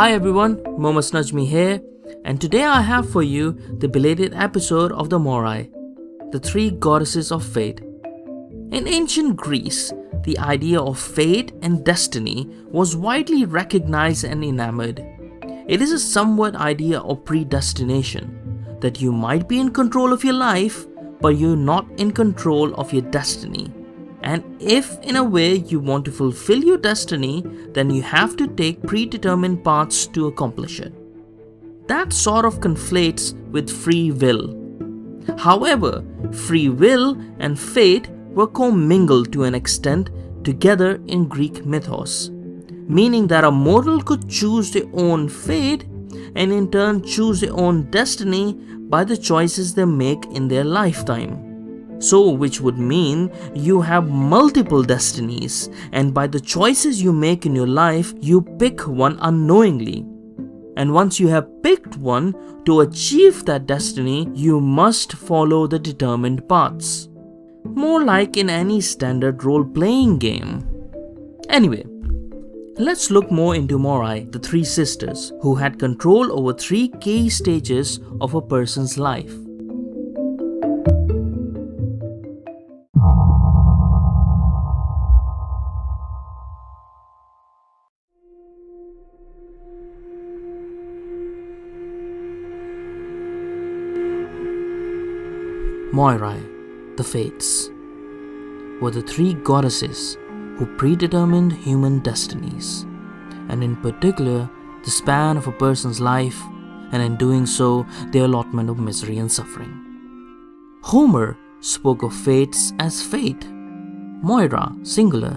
Hi everyone, Momas Najmi here, and today I have for you the belated episode of the Moirai, the three goddesses of fate. In ancient Greece, the idea of fate and destiny was widely recognized and enamored. It is a somewhat idea of predestination, that you might be in control of your life, but you're not in control of your destiny. And if in a way you want to fulfill your destiny, then you have to take predetermined paths to accomplish it. That sort of conflates with free will. However, free will and fate were commingled to an extent together in Greek mythos, meaning that a mortal could choose their own fate and in turn choose their own destiny by the choices they make in their lifetime. So, which would mean you have multiple destinies, and by the choices you make in your life, you pick one unknowingly. And once you have picked one, to achieve that destiny, you must follow the determined paths. More like in any standard role-playing game. Anyway, let's look more into Moirai, the three sisters, who had control over three key stages of a person's life. Moirai, the Fates, were the three goddesses who predetermined human destinies, and in particular the span of a person's life, and in doing so the allotment of misery and suffering. Homer spoke of fates as fate, Moira singular,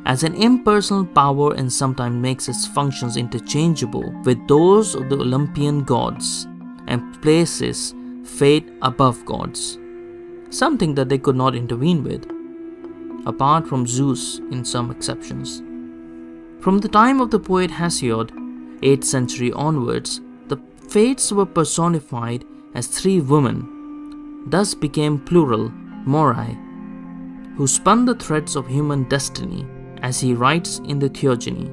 as an impersonal power and sometimes makes its functions interchangeable with those of the Olympian gods and places fate above gods, something that they could not intervene with, apart from Zeus in some exceptions. From the time of the poet Hesiod, 8th century onwards, the fates were personified as three women, thus became plural, Moirai, who spun the threads of human destiny, as he writes in the Theogony.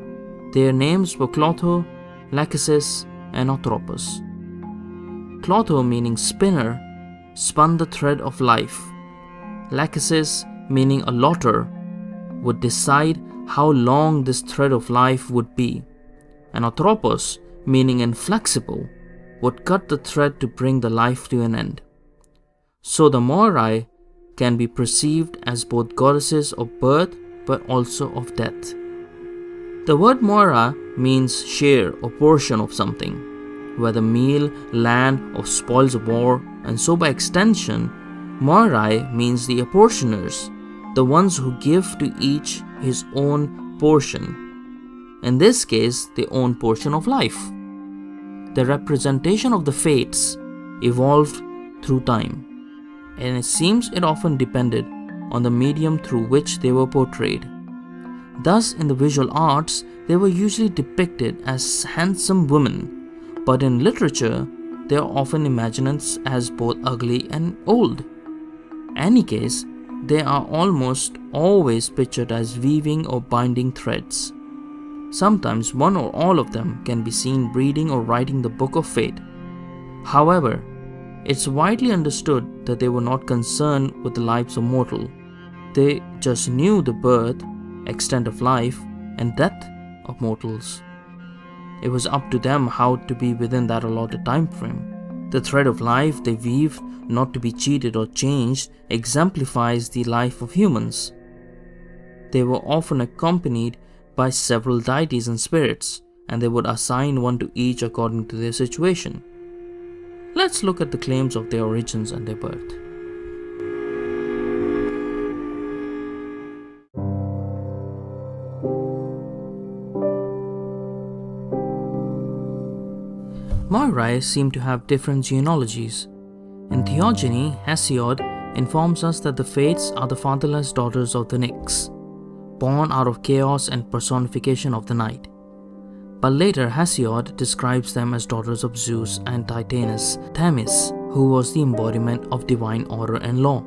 Their names were Clotho, Lachesis, and Atropos. Clotho, meaning spinner, spun the thread of life. Lachesis, meaning a lotter, would decide how long this thread of life would be. And Atropos, meaning inflexible, would cut the thread to bring the life to an end. So the Moirai can be perceived as both goddesses of birth but also of death. The word Moira means share or portion of something, whether meal, land, or spoils of war, and so by extension, Moirai means the apportioners, the ones who give to each his own portion. In this case, their own portion of life. The representation of the fates evolved through time, and it seems it often depended on the medium through which they were portrayed. Thus, in the visual arts, they were usually depicted as handsome women, but in literature, they are often imagined as both ugly and old. In any case, they are almost always pictured as weaving or binding threads. Sometimes one or all of them can be seen reading or writing the Book of Fate. However, it's widely understood that they were not concerned with the lives of mortals. They just knew the birth, extent of life, and death of mortals. It was up to them how to be within that allotted time frame. The thread of life they weave, not to be cheated or changed, exemplifies the life of humans. They were often accompanied by several deities and spirits, and they would assign one to each according to their situation. Let's look at the claims of their origins and their birth. Moirai seem to have different genealogies. In Theogony, Hesiod informs us that the Fates are the fatherless daughters of the Nyx, born out of chaos and personification of the night. But later Hesiod describes them as daughters of Zeus and Titaness, Themis, who was the embodiment of divine order and law.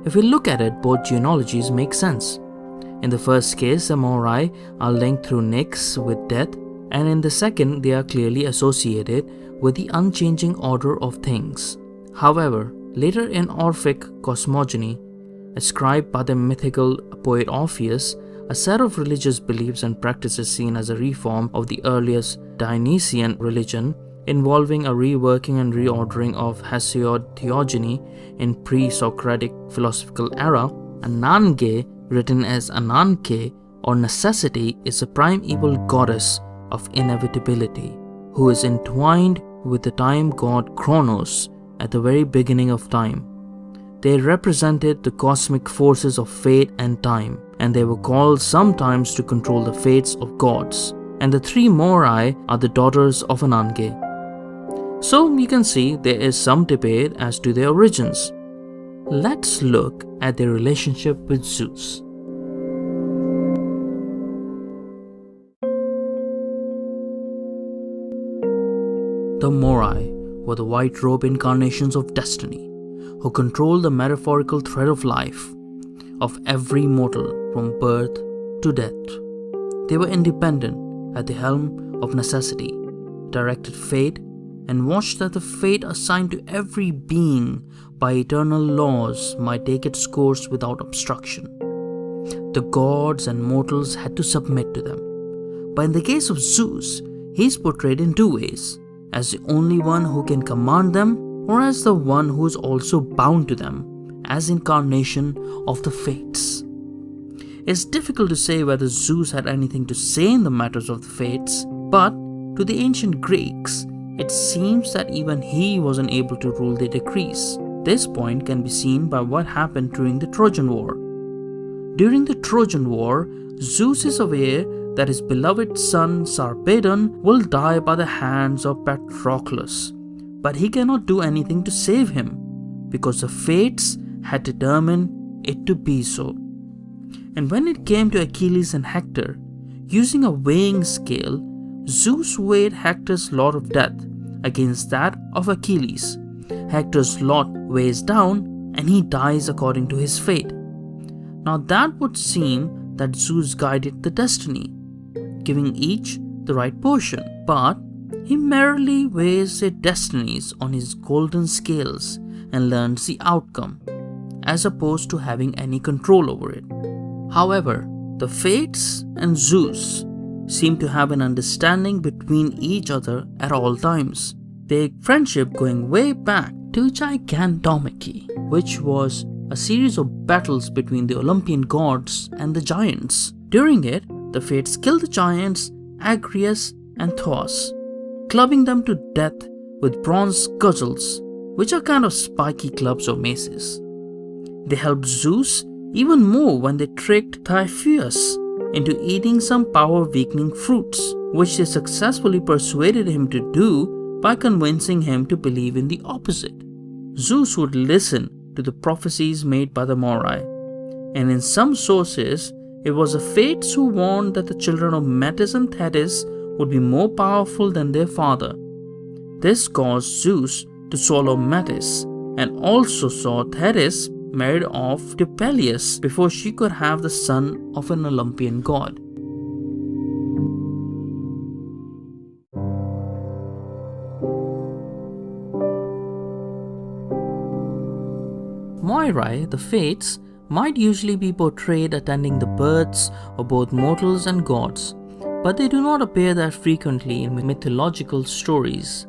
If we look at it, both genealogies make sense. In the first case, the Moirai are linked through Nyx with death, and in the second they are clearly associated with the unchanging order of things. However, later in Orphic cosmogony, ascribed by the mythical poet Orpheus, a set of religious beliefs and practices seen as a reform of the earliest Dionysian religion, involving a reworking and reordering of Hesiod theogony in pre-Socratic philosophical era. Anange, written as Ananke or necessity, is a primeval goddess of inevitability, who is entwined with the time god Kronos at the very beginning of time. They represented the cosmic forces of fate and time, and they were called sometimes to control the fates of gods. And the three Moirai are the daughters of Anange. So you can see there is some debate as to their origins. Let's look at their relationship with Zeus. The Moirai were the white robe incarnations of destiny, who controlled the metaphorical thread of life of every mortal from birth to death. They were independent at the helm of necessity, directed fate, and watched that the fate assigned to every being by eternal laws might take its course without obstruction. The gods and mortals had to submit to them. But in the case of Zeus, he is portrayed in two ways: as the only one who can command them, or as the one who is also bound to them, as incarnation of the fates. It's difficult to say whether Zeus had anything to say in the matters of the fates, but to the ancient Greeks, it seems that even he wasn't able to rule their decrees. This point can be seen by what happened during the Trojan War. During the Trojan War, Zeus is aware that his beloved son Sarpedon will die by the hands of Patroclus, but he cannot do anything to save him because the fates had determined it to be so. And when it came to Achilles and Hector, using a weighing scale, Zeus weighed Hector's lot of death against that of Achilles. Hector's lot weighs down and he dies according to his fate. Now that would seem that Zeus guided the destiny, giving each the right portion, but he merely weighs their destinies on his golden scales and learns the outcome, as opposed to having any control over it. However, the Fates and Zeus seem to have an understanding between each other at all times, their friendship going way back to Gigantomachy, which was a series of battles between the Olympian gods and the giants. During it, the Fates killed the giants Agrias and Thoas, clubbing them to death with bronze cudgels, which are kind of spiky clubs or maces. They helped Zeus even more when they tricked Typhoeus into eating some power-weakening fruits, which they successfully persuaded him to do by convincing him to believe in the opposite. Zeus would listen to the prophecies made by the Moirai, and in some sources, it was the Fates who warned that the children of Metis and Thetis would be more powerful than their father. This caused Zeus to swallow Metis, and also saw Thetis married off to Peleus before she could have the son of an Olympian god. Moirai, the Fates, might usually be portrayed attending the births of both mortals and gods, but they do not appear that frequently in mythological stories.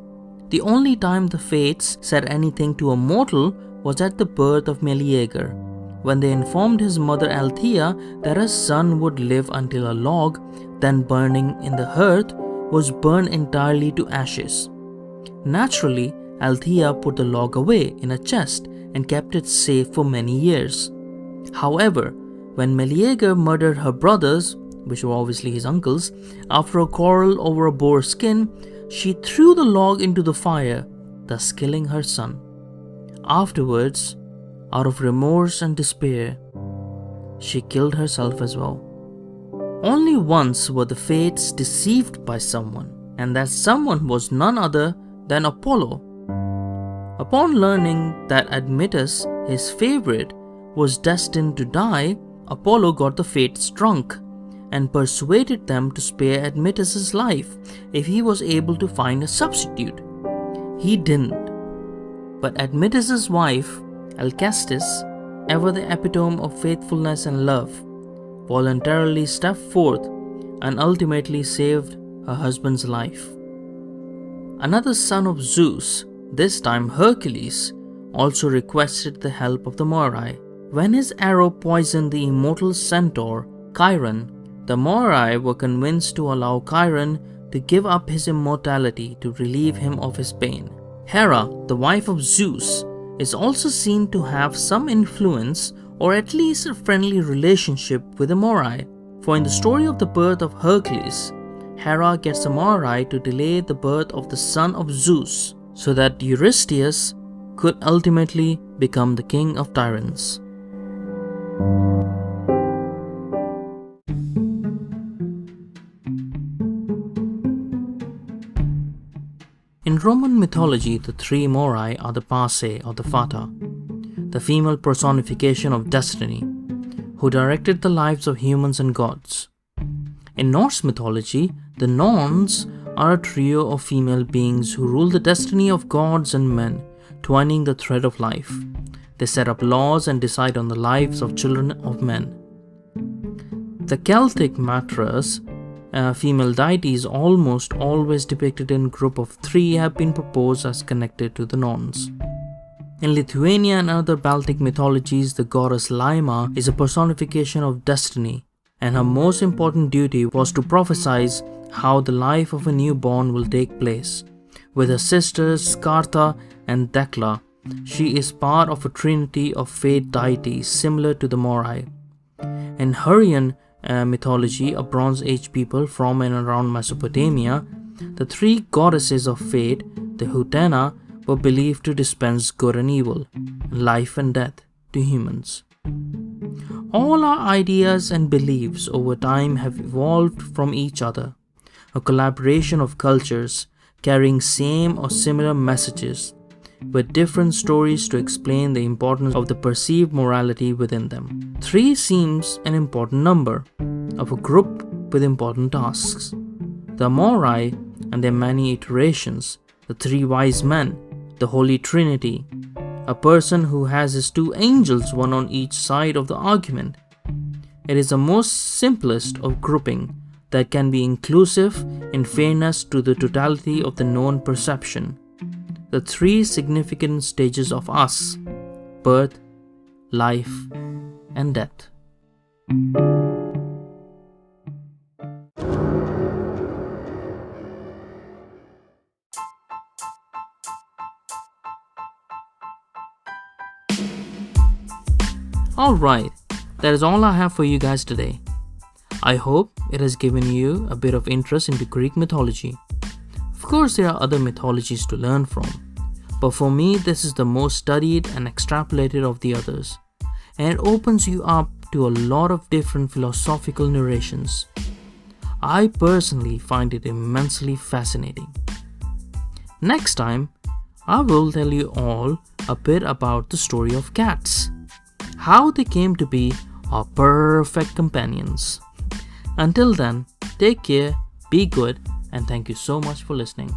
The only time the Fates said anything to a mortal was at the birth of Meleager, when they informed his mother Althea that her son would live until a log, then burning in the hearth, was burned entirely to ashes. Naturally, Althea put the log away in a chest and kept it safe for many years. However, when Meleager murdered her brothers, which were obviously his uncles, after a quarrel over a boar skin, she threw the log into the fire, thus killing her son. Afterwards, out of remorse and despair, she killed herself as well. Only once were the Fates deceived by someone, and that someone was none other than Apollo. Upon learning that Admetus, his favorite, was destined to die, Apollo got the Fates drunk and persuaded them to spare Admetus's life if he was able to find a substitute. He didn't. But Admetus's wife, Alcestis, ever the epitome of faithfulness and love, voluntarily stepped forth and ultimately saved her husband's life. Another son of Zeus, this time Hercules, also requested the help of the Moirai. When his arrow poisoned the immortal centaur Chiron, the Moirai were convinced to allow Chiron to give up his immortality to relieve him of his pain. Hera, the wife of Zeus, is also seen to have some influence or at least a friendly relationship with the Moirai. For in the story of the birth of Hercules, Hera gets the Moirai to delay the birth of the son of Zeus so that Eurystheus could ultimately become the king of tyrants. In Roman mythology, the three Moirai are the Parcae or the Fata, the female personification of destiny, who directed the lives of humans and gods. In Norse mythology, the Norns are a trio of female beings who rule the destiny of gods and men, twining the thread of life. They set up laws and decide on the lives of children of men. The Celtic Matras, female deities almost always depicted in a group of three, have been proposed as connected to the Norns. In Lithuania and other Baltic mythologies, the goddess Laima is a personification of destiny, and her most important duty was to prophesy how the life of a newborn will take place. With her sisters Skarta and Dekla, she is part of a trinity of fate deities similar to the Moirai. In Hurrian mythology, a Bronze Age people from and around Mesopotamia, the three goddesses of fate, the Hutena, were believed to dispense good and evil, life and death to humans. All our ideas and beliefs over time have evolved from each other, a collaboration of cultures carrying same or similar messages, with different stories to explain the importance of the perceived morality within them. 3 seems an important number of a group with important tasks. The Moirai and their many iterations, the 3 wise men, the Holy Trinity, a person who has his 2 angels, one on each side of the argument. It is the most simplest of grouping that can be inclusive in fairness to the totality of the known perception. The 3 significant stages of us: birth, life, and death. Alright, that is all I have for you guys today. I hope it has given you a bit of interest into Greek mythology. Of course, there are other mythologies to learn from, but for me this is the most studied and extrapolated of the others, and it opens you up to a lot of different philosophical narrations. I personally find it immensely fascinating. Next time, I will tell you all a bit about the story of cats, how they came to be our perfect companions. Until then, take care, be good, and thank you so much for listening.